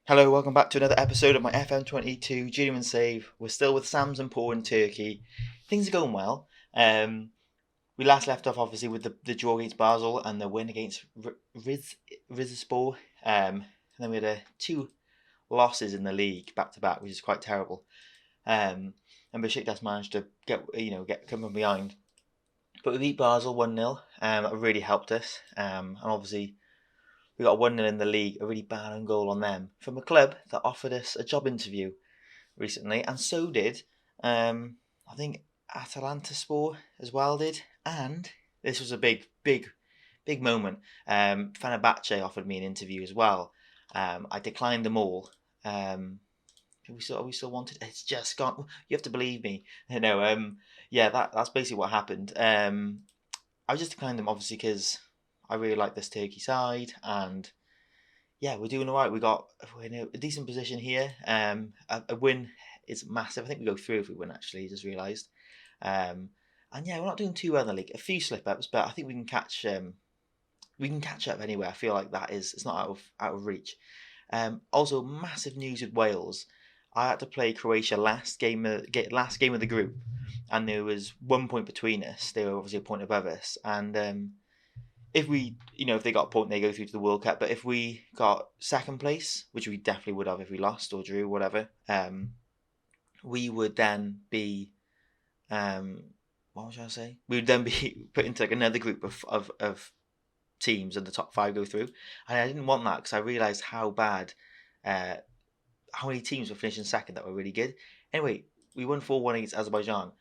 Hello, welcome back to another episode of my FM22 Journeyman Save. We're still with Sam's and Paul in Turkey. Things are going well. We last left off obviously with the draw against Basel and the win against Rizespor. And then we had two losses in the league back to back, which is quite terrible. And Besiktas managed to get come from behind. But we beat Basel 1-0. That really helped us. And obviously we got 1-0 in the league, a really bad own goal on them, from a club that offered us a job interview recently, and so did, I think, Atalantaspor as well did, and this was a big moment. Fenerbahce offered me an interview as well. I declined them all. We still wanted. It's just gone. You have to believe me. That's basically what happened. I just declined them obviously because I really like this Turkey side, and yeah, we're doing all right. We're in a decent position here. A win is massive. I think we go through if we win. Actually, just realised. And yeah, we're not doing too well in the league. A few slip ups, but I think we can catch. We can catch up anyway. I feel like it's not out of reach. Also, massive news with Wales. I had to play Croatia last game of the group, and there was 1 point between us. They were obviously a point above us, and if they got a point, they go through to the World Cup. But if we got second place, which we definitely would have if we lost or drew, whatever, we would then be, what was I going to say? We would then be put into like another group of teams, and the top five go through. And I didn't want that because I realised how bad, how many teams were finishing second that were really good. Anyway, we won 4-1 against Azerbaijan,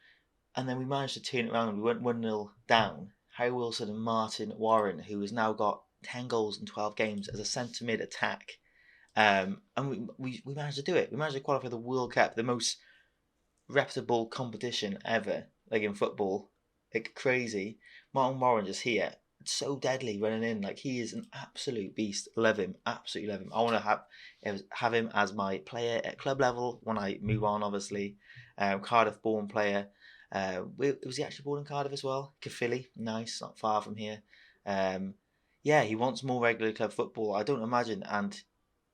and then we managed to turn it around. We went 1-0 down. Harry Wilson and Martin Warren, who has now got 10 goals in 12 games as a centre mid attack. And we managed to do it. We managed to qualify the World Cup, the most reputable competition ever, like in football. Like crazy. Martin Warren just here, so deadly running in. Like he is an absolute beast. Love him. Absolutely love him. I want to have him as my player at club level when I move on, obviously. Cardiff born player. Was he actually born in Cardiff as well? Caerphilly, nice, not far from here. He wants more regular club football. I don't imagine, and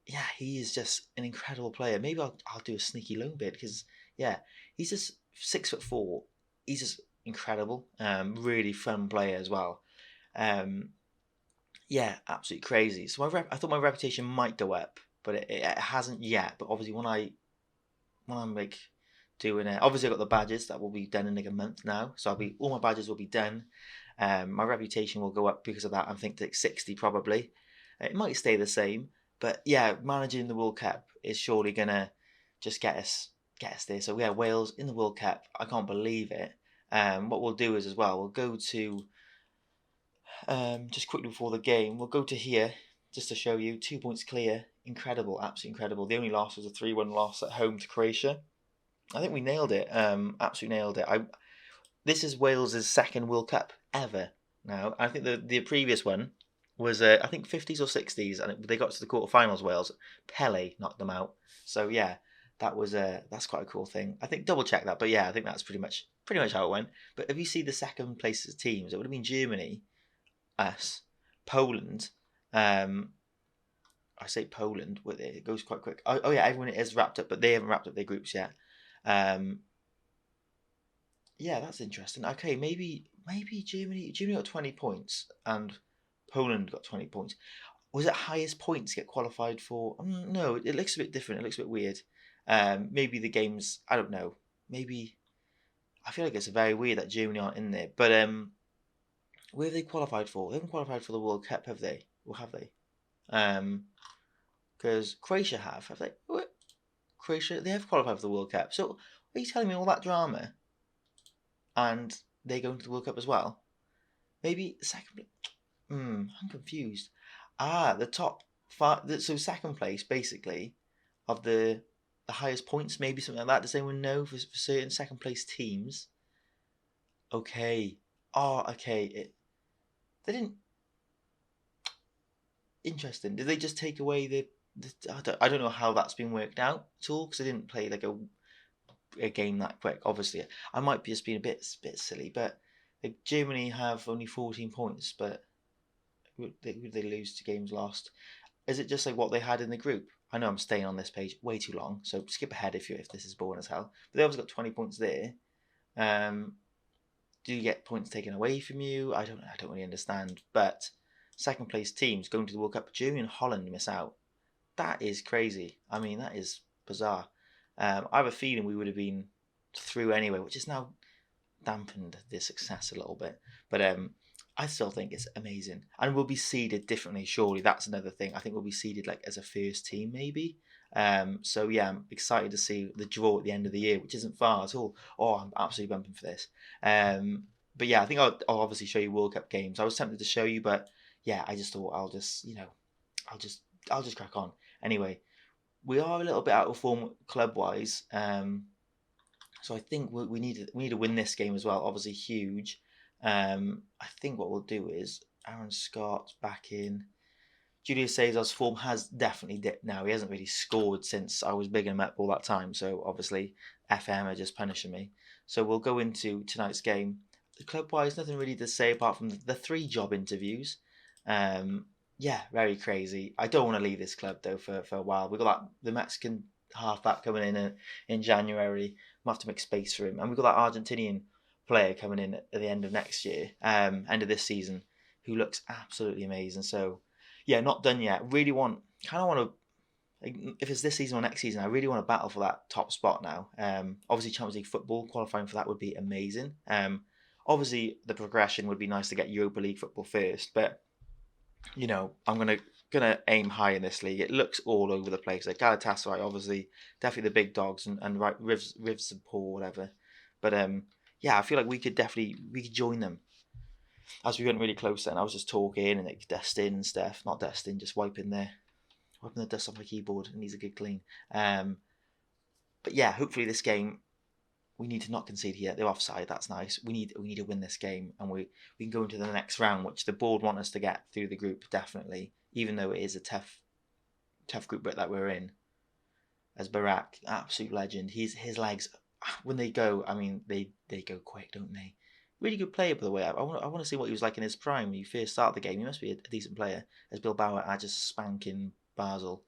yeah, he is just an incredible player. Maybe I'll do a sneaky loan bid because he's just 6'4". He's just incredible. Really fun player as well. Absolutely crazy. So I thought my reputation might go up, but it hasn't yet. But obviously when I'm like doing it. Obviously, I've got the badges that will be done in like a month now, so all my badges will be done. My reputation will go up because of that. I think to like 60 probably. It might stay the same, but yeah, managing the World Cup is surely gonna just get us there. So yeah, Wales in the World Cup. I can't believe it. What we'll do is as well, we'll go to just quickly before the game, we'll go to here just to show you 2 points clear. Incredible, absolutely incredible. The only loss was a 3-1 loss at home to Croatia. I think we nailed it. Absolutely nailed it. This is Wales's second World Cup ever. Now, I think the previous one was I think 50s or 60s, and they got to the quarterfinals. Wales, Pele knocked them out. So yeah, that's quite a cool thing. I think double check that, but yeah, I think that's pretty much how it went. But if you see the second places teams, it would have been Germany, us, Poland. I say Poland, but it goes quite quick. Oh yeah, everyone is wrapped up, but they haven't wrapped up their groups yet. That's interesting. Okay, maybe Germany got 20 points and Poland got 20 points. Was it highest points get qualified for? No, it looks a bit different. It looks a bit weird. Maybe the games, I don't know. Maybe I feel like it's very weird that Germany aren't in there. But where have they qualified for? They haven't qualified for the World Cup, have they? Or have they? Because Croatia have they? What? Croatia, they have qualified for the World Cup. So are you telling me all that drama and they go into the World Cup as well? Maybe second. I'm confused. The top five. So second place, basically, of the highest points, maybe something like that. Does anyone know for certain second place teams? Okay. Oh, okay. They didn't. Interesting. Did they just take away the I don't know how that's been worked out at all because I didn't play like a game that quick. Obviously, I might be just being a bit silly, but like, Germany have only 14 points, but would they lose to games lost? Is it just like what they had in the group? I know I'm staying on this page way too long, so skip ahead if this is boring as hell. But they obviously got 20 points there. Do you get points taken away from you? I don't really understand. But second place teams going to the World Cup, Germany and Holland miss out. That is crazy. I mean, that is bizarre. I have a feeling we would have been through anyway, which has now dampened the success a little bit. But I still think it's amazing. And we'll be seeded differently, surely. That's another thing. I think we'll be seeded like as a first team, maybe. So yeah, I'm excited to see the draw at the end of the year, which isn't far at all. Oh, I'm absolutely bumping for this. But yeah, I think I'll obviously show you World Cup games. I was tempted to show you, but yeah, I just thought I'll just crack on. Anyway, we are a little bit out of form club wise. So I think we need to win this game as well. Obviously huge. I think what we'll do is Aaron Scott back in. Julius Caesar's form has definitely dipped now. He hasn't really scored since I was bigging him up all that time. So obviously FM are just punishing me. So we'll go into tonight's game. Club-wise, nothing really to say apart from the 3 job interviews. Yeah, very crazy. I don't want to leave this club though for a while. We've got the Mexican halfback coming in January. We'll have to make space for him. And we've got that Argentinian player coming in at the end of next year, end of this season, who looks absolutely amazing. So yeah, not done yet. Really want to, if it's this season or next season, I really want to battle for that top spot now. Obviously Champions League football, qualifying for that would be amazing. Obviously the progression would be nice to get Europa League football first, but you know, I'm gonna aim high in this league. It looks all over the place. Like Galatasaray, obviously, definitely the big dogs, and right Rivs and Paul, whatever. But yeah, I feel like we could join them. As we weren't really close then, I was just talking and like dusting and stuff. Not dusting, just wiping the dust off my keyboard. It needs a good clean. But yeah, hopefully this game, we need to not concede here. They're offside. That's nice. We need to win this game, and we can go into the next round, which the board want us to get through the group definitely. Even though it is a tough group that we're in. As Barak, absolute legend. His legs, when they go, I mean they go quick, don't they? Really good player, by the way. I want to see what he was like in his prime when you first start the game. He must be a decent player. As Bilbao are just spanking Basel.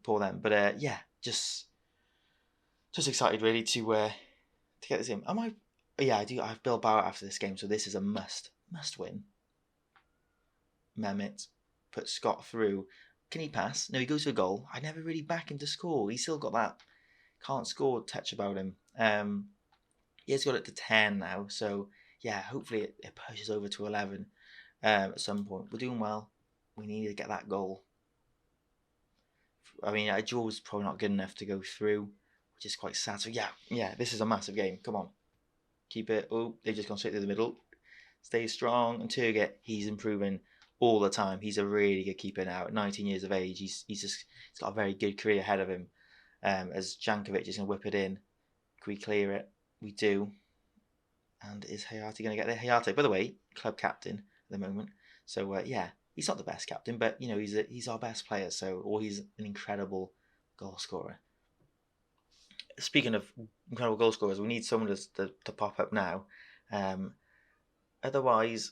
Poor them. But yeah, just excited really to get this in. Yeah, I do. I have Bilbao after this game, so this is a must win. Mehmet put Scott through. Can he pass? No, he goes for a goal. I never really back him to score. He's still got that can't score touch about him. He has got it to 10 now, so yeah, hopefully it pushes over to 11 at some point. We're doing well. We need to get that goal. I mean, a draw was probably not good enough to go through, which is quite sad. So yeah, this is a massive game. Come on. Keep it. Oh, they've just gone straight through the middle. Stay strong. And Turgut, he's improving all the time. He's a really good keeper now. At 19 years of age, he's got a very good career ahead of him. As Jankovic is going to whip it in. Can we clear it? We do. And is Hayate going to get there? Hayate, by the way, club captain at the moment. So yeah, he's not the best captain, but you know he's our best player. Or he's an incredible goal scorer. Speaking of incredible goal scorers, we need someone to pop up now. Otherwise,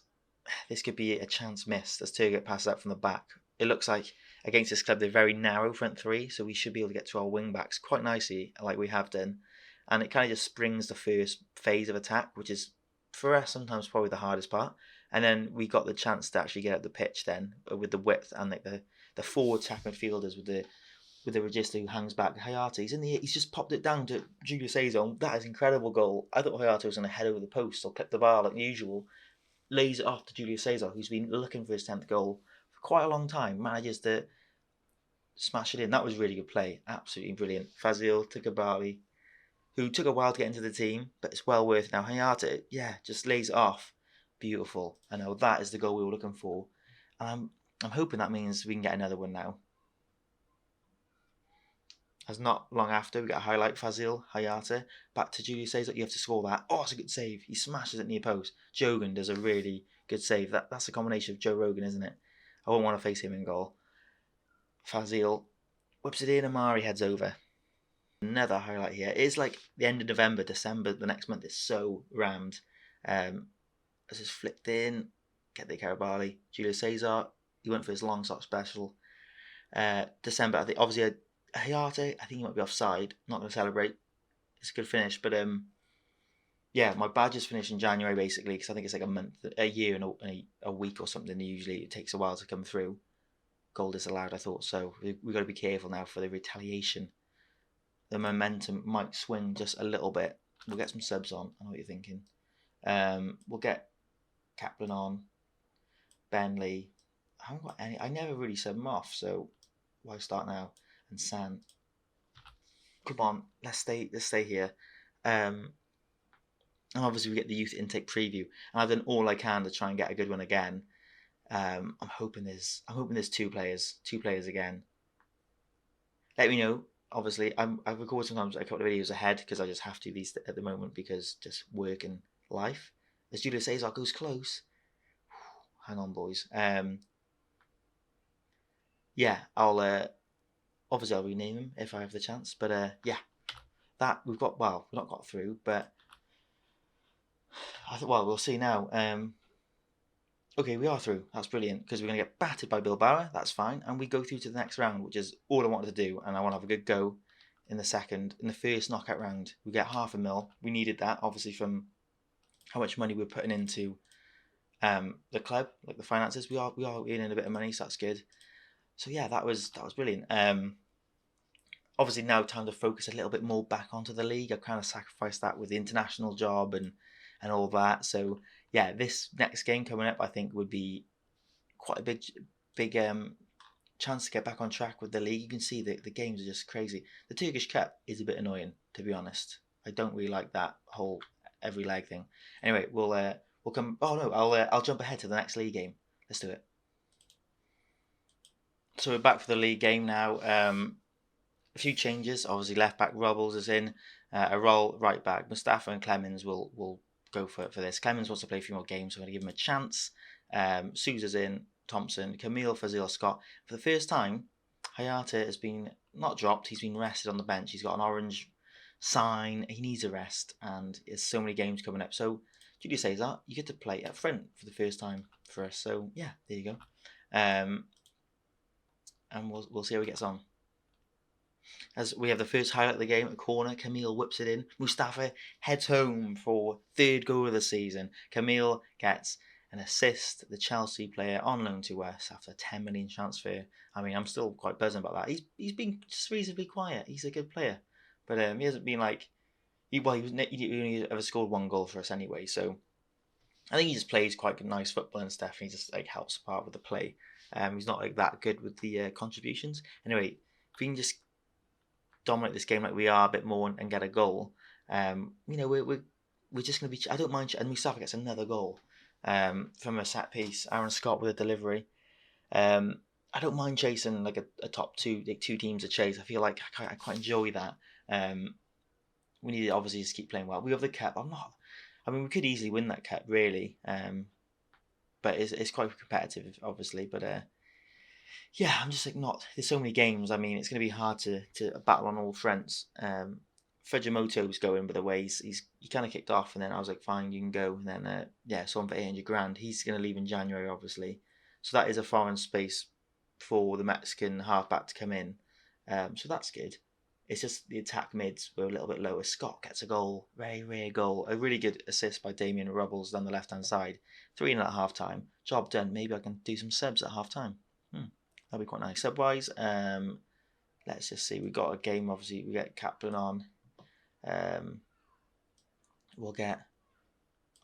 this could be a chance missed as Turgut passes out from the back. It looks like against this club they're very narrow front three, so we should be able to get to our wing backs quite nicely, like we have done. And it kind of just springs the first phase of attack, which is for us sometimes probably the hardest part. And then we got the chance to actually get up the pitch then with the width and like the forward tap midfielders with the regista who hangs back. Hayate, he's just popped it down to Julius Caesar. That is an incredible goal. I thought Hayate was going to head over the post or clip the bar like usual. Lays it off to Julius Caesar, who's been looking for his 10th goal for quite a long time. Manages to smash it in. That was really good play. Absolutely brilliant. Fazil Tikabali, who took a while to get into the team, but it's well worth it now. Hayate, yeah, just lays it off. Beautiful. I know that is the goal we were looking for. And I'm hoping that means we can get another one now. As not long after, we get a highlight. Fazil, Hayate, back to Julius Caesar. You have to score that. Oh, it's a good save. He smashes it near post. Jogan does a really good save. That's a combination of Joe Rogan, isn't it? I won't want to face him in goal. Fazil whips it in. Amari heads over. Another highlight here. It is like the end of November, December, the next month is so rammed. As it's flicked in. Get the Karabali. Julius Caesar. He went for his long shot special. December, I think, obviously, Hayate, I think he might be offside. Not going to celebrate. It's a good finish, but yeah, my badge is finished in January basically because I think it's like a year and a week or something. Usually it takes a while to come through. Goal disallowed, I thought. So we've got to be careful now for the retaliation. The momentum might swing just a little bit. We'll get some subs on. I know what you're thinking. We'll get Kaplan on. Benley. I haven't got any. I never really sub them off, so why start now? And San. Come on, let's stay here. And obviously we get the youth intake preview. And I've done all I can to try and get a good one again. I'm hoping there's two players again. Let me know. Obviously, I record sometimes a couple of videos ahead because I just have to these at the moment because just work and life. As Julia says, I goes close. Hang on, boys. Yeah, I'll obviously I'll rename them if I have the chance. But yeah, that we've not got through, but I thought we'll see now. Okay, we are through. That's brilliant because we're going to get battered by Bilbao. That's fine, and we go through to the next round, which is all I wanted to do, and I want to have a good go in the first knockout round. We get $500,000. We needed that, obviously, from how much money we're putting into the club, like the finances. We are earning a bit of money, so that's good. So yeah, that was brilliant. Obviously now time to focus a little bit more back onto the league. I kind of sacrificed that with the international job and all that. So yeah, this next game coming up, I think would be quite a big chance to get back on track with the league. You can see that the games are just crazy. The Turkish Cup is a bit annoying, to be honest. I don't really like that whole every leg thing. Anyway, we'll come. Oh no, I'll jump ahead to the next league game. Let's do it. So we're back for the league game now. A few changes. Obviously, left back Robles is in. A role right back Mustafa and Clemens will go for this. Clemens wants to play a few more games, so I'm going to give him a chance. Sousa's in. Thompson, Camille, Fazil, Scott. For the first time, Hayate has been not dropped. He's been rested on the bench. He's got an orange sign. He needs a rest, and there's so many games coming up. So Julia Cesar, you get to play up front for the first time for us. So yeah, there you go. And we'll see how he gets on. As we have the first highlight of the game, a corner, Camille whips it in. Mustafa heads home for third goal of the season. Camille gets an assist, the Chelsea player on loan to us after a 10 million transfer. I mean, I'm still quite buzzing about that. He's been just reasonably quiet. He's a good player, but he hasn't been like he only ever scored one goal for us anyway. So I think he just plays quite nice football and stuff. And he just like helps part with the play. He's not like that good with the contributions. Anyway, if we can just dominate this game like we are a bit more and get a goal, we're just going to be. I don't mind. And Mustafa gets another goal from a set piece. Aaron Scott with a delivery. I don't mind chasing like a top two teams to chase. I feel like I quite enjoy that. We need to obviously just keep playing well. We have the cup. We could easily win that cup really, but it's quite competitive obviously. But yeah, I'm just like not. There's so many games. I mean, it's going to be hard to battle on all fronts. Fujimoto's going, by the way, he kind of kicked off, and then I was like, fine, you can go. And then sold him for 800 grand. He's going to leave in January, obviously. So that is a foreign space for the Mexican halfback to come in. So that's good. It's just the attack mids were a little bit lower. Scott gets a goal, very rare goal. A really good assist by Damien Rubbles down the left-hand side. 3-0 at half-time. Job done. Maybe I can do some subs at half-time. That'll be quite nice. Sub-wise, let's just see. We've got a game, obviously. We get Kaplan on. We'll get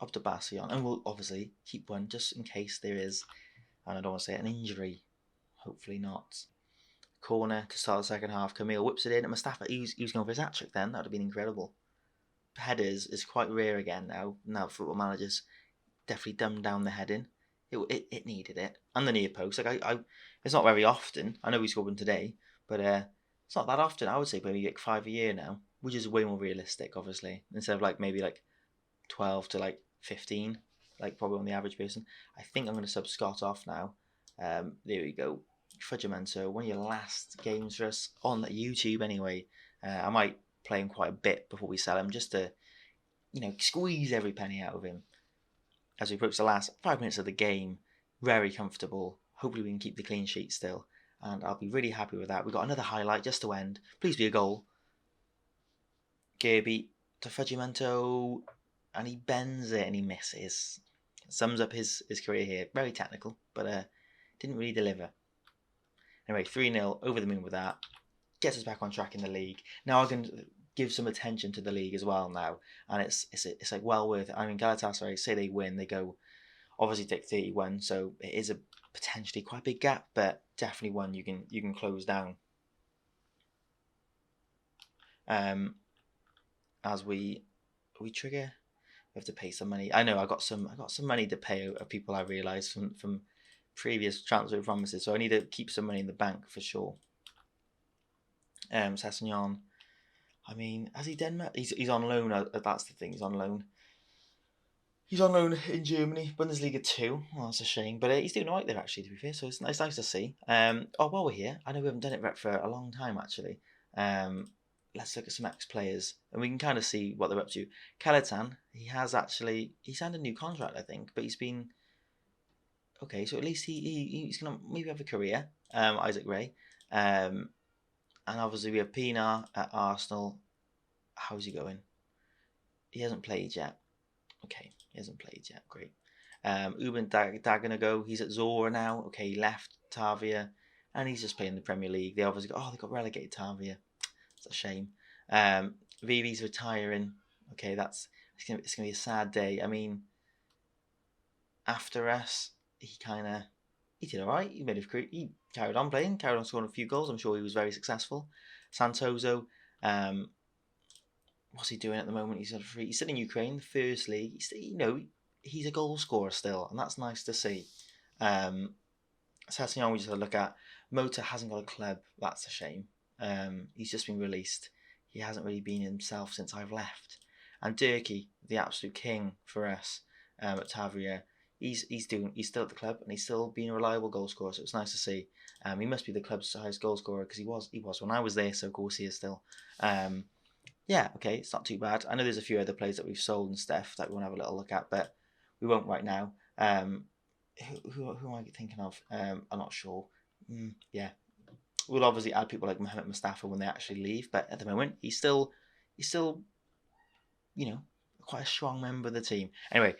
Fenerbahçe on. And we'll obviously keep one just in case there is, and I don't want to say it, an injury. Hopefully not. Corner to start the second half. Camille whips it in. And Mustafa, he was going for his hat-trick then. That would have been incredible. Headers is quite rare again now. Now football managers definitely dumbed down the heading. It needed it. And the near post. Like it's not very often. I know we scored one today, but it's not that often. I would say maybe like 5 a year now, which is way more realistic, obviously, instead of like maybe like 12 to like 15, like probably on the average person. I think I'm going to sub Scott off now. There we go. Fujimento, one of your last games for us on YouTube anyway. I might play him quite a bit before we sell him, just to squeeze every penny out of him. As we approach the last 5 minutes of the game, very comfortable. Hopefully we can keep the clean sheet still. and I'll be really happy with that. We've got another highlight just to end. Please be a goal. Gerby to Fugimento, and he bends it and he misses. Sums up his career here. Very technical, but didn't really deliver. Anyway, 3-0, over the moon with that. Gets us back on track in the league. Now I can give some attention to the league as well now, and it's like well worth it. I mean, Galatasaray, say they win, they go obviously take 31, so it is a potentially quite a big gap, but definitely one you can close down. As we trigger, we have to pay some money. I know I got some money to pay of people I realised from previous transfer promises, so I need to keep some money in the bank for sure. Sassignon, I mean, has he done? He's on loan. That's the thing. He's on loan. He's on loan in Germany, Bundesliga 2. Well, that's a shame, but he's doing alright there actually. To be fair, so it's nice to see. While we're here, I know we haven't done it for a long time actually. Let's look at some ex-players, and we can kind of see what they're up to. Kalitan, he signed a new contract, I think, but he's been okay. So at least he's gonna maybe have a career. Isaac Ray, and obviously we have Pienaar at Arsenal. How's he going? He hasn't played yet. Okay, he hasn't played yet. Great. Uben Daganago, he's at Zora now. Okay, he left Tavia, and he's just playing the Premier League. They obviously they got relegated Tavia. It's a shame. Vivi's retiring. Okay, it's gonna be a sad day. I mean, after us, he did all right. He carried on playing, carried on scoring a few goals. I'm sure he was very successful. Santoso, what's he doing at the moment? He's sitting in Ukraine, the first league. He's a goal scorer still, and that's nice to see. Sassignon, we just had a look at. Mota hasn't got a club. That's a shame. He's just been released. He hasn't really been himself since I've left. And Durkee, the absolute king for us at Tavria, he's still at the club and he's still being a reliable goal scorer. So it's nice to see. He must be the club's highest goal scorer because he was when I was there. So of course he is still. Okay, it's not too bad. I know there's a few other players that we've sold and stuff that we want to have a little look at, but we won't right now. Who am I thinking of? I'm not sure. Yeah. We'll obviously add people like Mohamed Mustafa when they actually leave, but at the moment he's still, quite a strong member of the team. Anyway,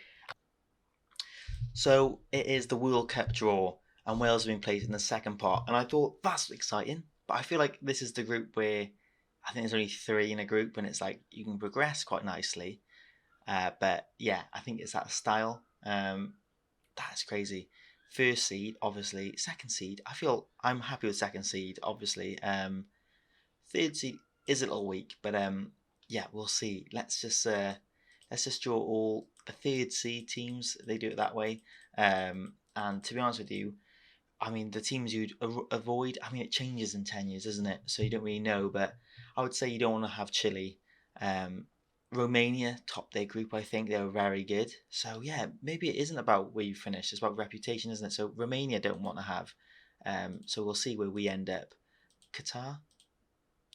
so it is the World Cup draw, and Wales have been placed in the second part, and I thought that's exciting. But I feel like this is the group where I think there's only 3 in a group, and it's like you can progress quite nicely. But yeah, I think it's that style. That's crazy. First seed, obviously. Second seed, I'm happy with second seed, obviously. Third seed is a little weak, but we'll see. Let's just draw all the third seed teams. They do it that way. And to be honest with you, I mean, the teams you'd avoid, I mean, it changes in 10 years, doesn't it? So you don't really know, but I would say you don't want to have Chile. Romania topped their group, I think. They were very good. So, yeah, maybe it isn't about where you finish. It's about reputation, isn't it? So, Romania don't want to have. So, we'll see where we end up. Qatar,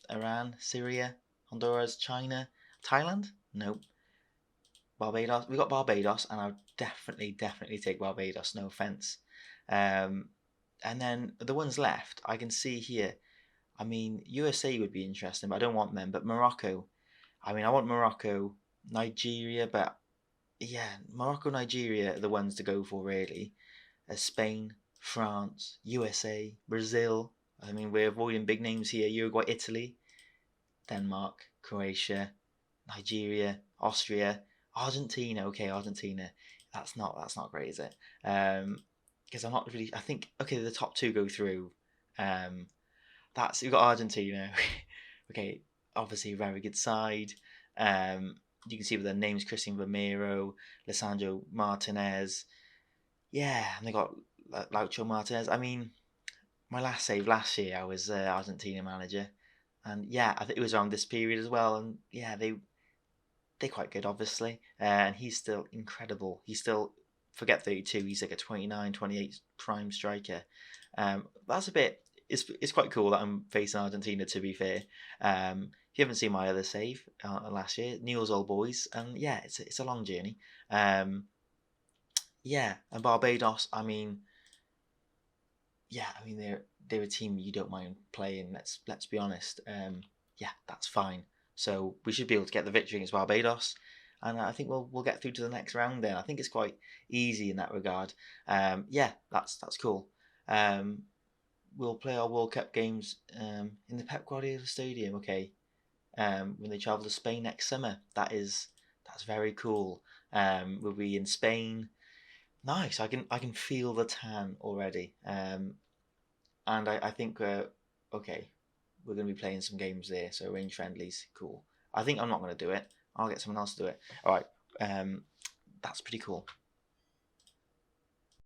Iran, Syria, Honduras, China, Thailand? Nope. Barbados. We got Barbados, and I'll definitely take Barbados. No offence. And then the ones left, I can see here. I mean, USA would be interesting, but I don't want them. But Morocco. I mean, I want Morocco, Nigeria, but yeah, Morocco, Nigeria are the ones to go for, really. Spain, France, USA, Brazil. I mean, we're avoiding big names here. Uruguay, Italy, Denmark, Croatia, Nigeria, Austria, Argentina. Okay, Argentina. That's not great, is it? Because I'm not really. I think the top 2 go through. You've got Argentina. Okay. Obviously a very good side. You can see with their names: Christian Romero, Lisandro Martinez. Yeah, and they got Laucho Martinez. I mean, my last save last year, I was Argentina manager, and yeah, I think it was around this period as well. And yeah, they're quite good, obviously. And he's still incredible. He's still, forget 32. He's like a 29, 28 prime striker. That's a bit. It's quite cool that I'm facing Argentina, to be fair. If you haven't seen my other save last year, Neil's Old Boys, and yeah, it's a long journey. And Barbados, I mean, they're they're a team you don't mind playing. Let's be honest. Yeah, that's fine. So we should be able to get the victory against Barbados, and I think we'll get through to the next round. Then I think it's quite easy in that regard. Yeah, that's cool. We'll play our World Cup games in the Pep Guardiola Stadium. Okay, when they travel to Spain next summer. That's very cool. We'll be in Spain. Nice. I can feel the tan already. And I think okay, we're going to be playing some games there. So range friendlies, cool. I think I'm not going to do it. I'll get someone else to do it. All right. That's pretty cool.